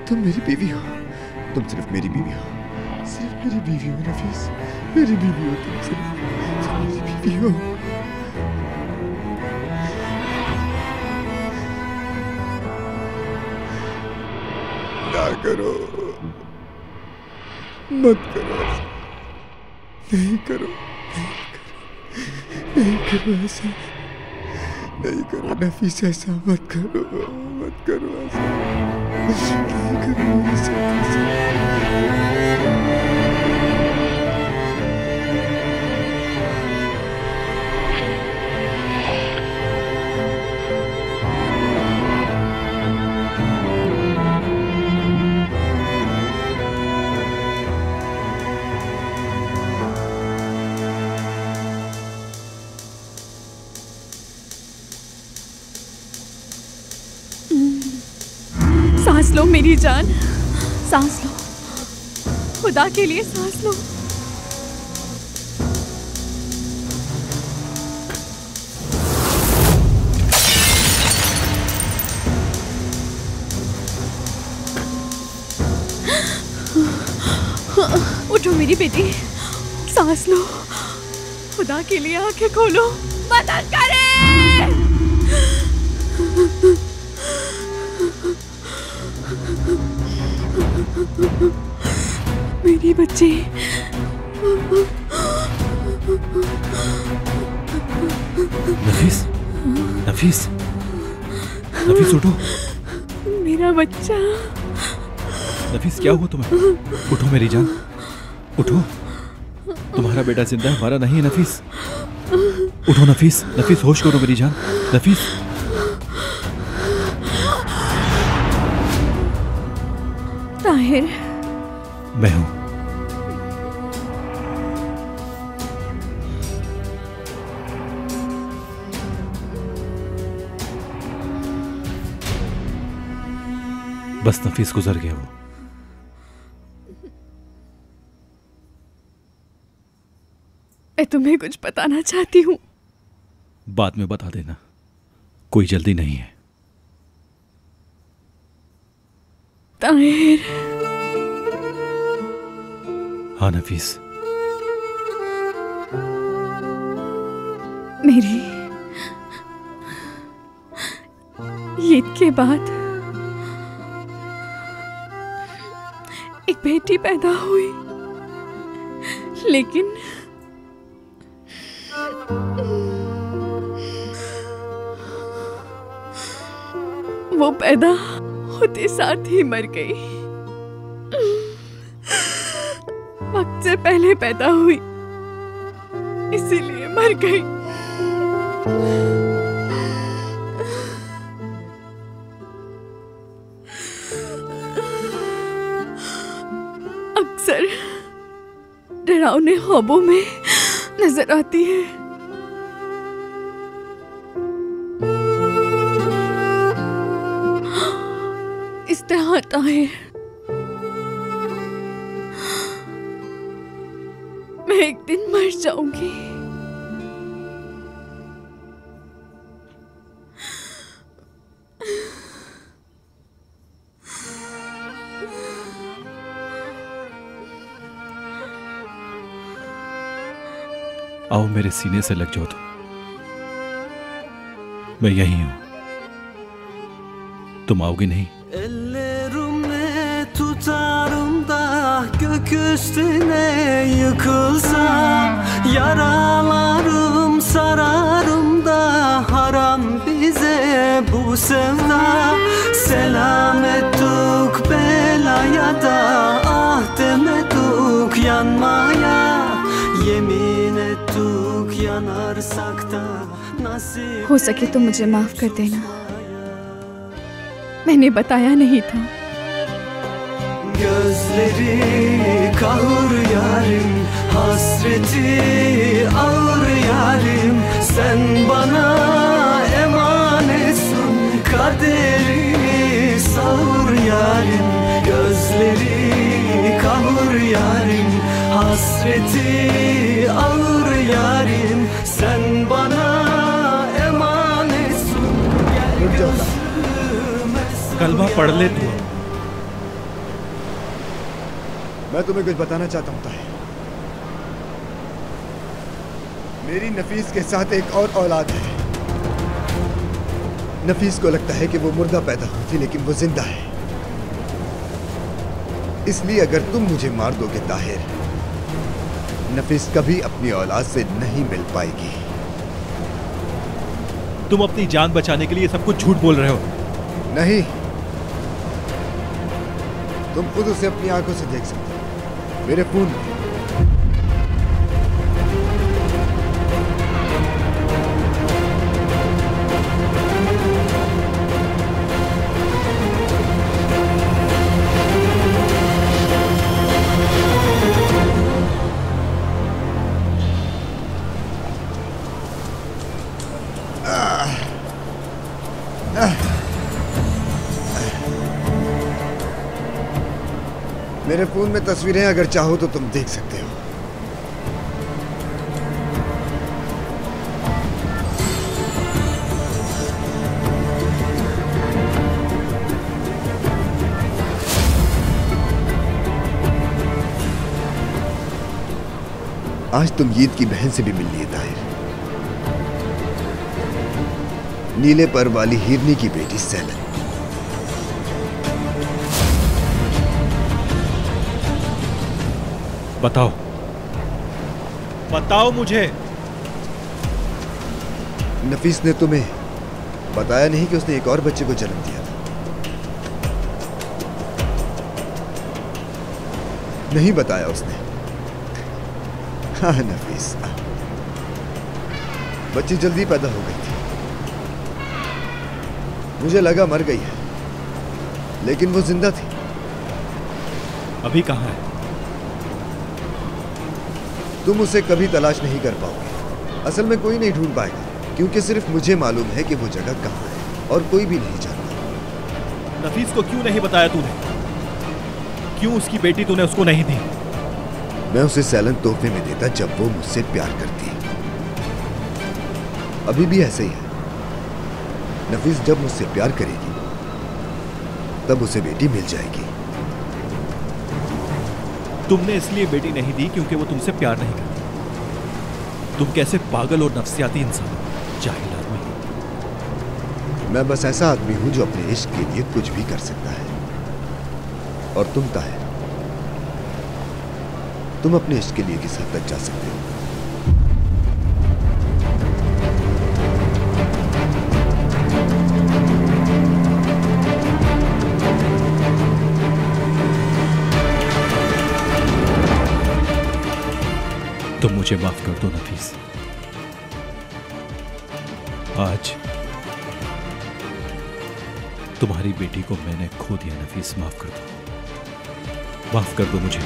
तुम मेरी बीवी हो, तुम सिर्फ मेरी बीवी हो, सिर्फ मेरी बीवी हो नफीस, मेरी बीवी हो तुम, सिर्फ मेरी बीवी हो। ना करो, मत करो, नहीं करो, नहीं करो ऐसा, नहीं करो नफीस, ऐसा मत करो, मत करो ऐसा, नहीं करो ऐसा। सांस लो मेरी जान, सांस लो, खुदा के लिए सांस लो। उठो मेरी बेटी, सांस लो, खुदा के लिए आंखें खोलो, मदद करे। मेरी बच्ची, नफीस, नफीस, नफीस उठो। मेरा बच्चा। नफीस क्या हुआ तुम्हें? उठो मेरी जान, उठो। तुम्हारा बेटा जिंदा है, हमारा नहीं है नफीस। उठो नफीस, नफीस होश करो मेरी जान, नफीस। ताहिर, मैं हूं। बस नफीस गुजर गया वो। मैं तुम्हें कुछ बताना चाहती हूँ। बाद में बता देना, कोई जल्दी नहीं है। ताहिर। हाँ नफीस। मेरी ईद के बाद एक बेटी पैदा हुई, लेकिन वो पैदा होते साथ ही मर गई। वक्त से पहले पैदा हुई, इसीलिए मर गई। अक्सर डरावने ख्वाबों में नजर आती है। इस तरह ताहिर, मैं एक दिन मर जाऊंगी। आओ मेरे सीने से लग जाओ तुम, मैं यहीं हूं। तुम आओगे नहीं? Ellerimle tutarım da gök üstüne yıkılsam, yaralarım sararım da haram bize bu sevda. Selamettuk belaya da ah demedik yanmaya, yemin ettik yanarsak da nasip. हो सके तो मुझे माफ कर देना, मैंने बताया नहीं था। Gözleri kahır yarim, hasreti ağır yarim. Sen bana emanetsin, kaderini sağır yarim. Gözleri kahır yarim, hasreti ağır yarim. Sen bana emanetsin. कलमा पढ़ ले तू, मैं तुम्हें कुछ बताना चाहता हूँ ताहिर। मेरी नफीस के साथ एक और औलाद है। नफीस को लगता है कि वो मुर्दा पैदा हुई थी, लेकिन वो जिंदा है। इसलिए अगर तुम मुझे मार दोगे ताहिर, नफीस कभी अपनी औलाद से नहीं मिल पाएगी। तुम अपनी जान बचाने के लिए सब कुछ झूठ बोल रहे हो। नहीं, तुम खुद उसे अपनी आंखों से देख सकते हो, मेरे फोन में। मेरे फोन में तस्वीरें, अगर चाहो तो तुम देख सकते हो। आज तुम ईद की बहन से भी मिल लिए ताहिर। नीले पर वाली हिरनी की बेटी सैलन। बताओ, बताओ मुझे। नफीस ने तुम्हें बताया नहीं कि उसने एक और बच्चे को जन्म दिया था? नहीं बताया उसने? हाँ नफीस, बच्ची जल्दी पैदा हो गई थी। मुझे लगा मर गई है, लेकिन वो जिंदा थी। अभी कहाँ है? तुम उसे कभी तलाश नहीं कर पाओगे। असल में कोई नहीं ढूंढ पाएगा, क्योंकि सिर्फ मुझे मालूम है कि वो जगह कहाँ है, और कोई भी नहीं जानता। नफीस को क्यों नहीं बताया तूने? क्यों उसकी बेटी तूने उसको नहीं दी? मैं उसे सैलन तोहफे में देता जब वो मुझसे प्यार करती। अभी भी ऐसे ही है। नफीस जब मुझसे प्यार करेगी, तब उसे बेटी मिल जाएगी। तुमने इसलिए बेटी नहीं दी क्योंकि वो तुमसे प्यार नहीं करती। तुम कैसे पागल और नफसियाती इंसान, जाहिल आदमी। मैं बस ऐसा आदमी हूं जो अपने इश्क के लिए कुछ भी कर सकता है। और तुम ताहिर, तुम अपने इश्क के लिए किस हद तक जा सकते हो? तुम मुझे माफ कर दो नफीस। आज तुम्हारी बेटी को मैंने खो दिया। नफीस, माफ कर दो, माफ कर दो मुझे।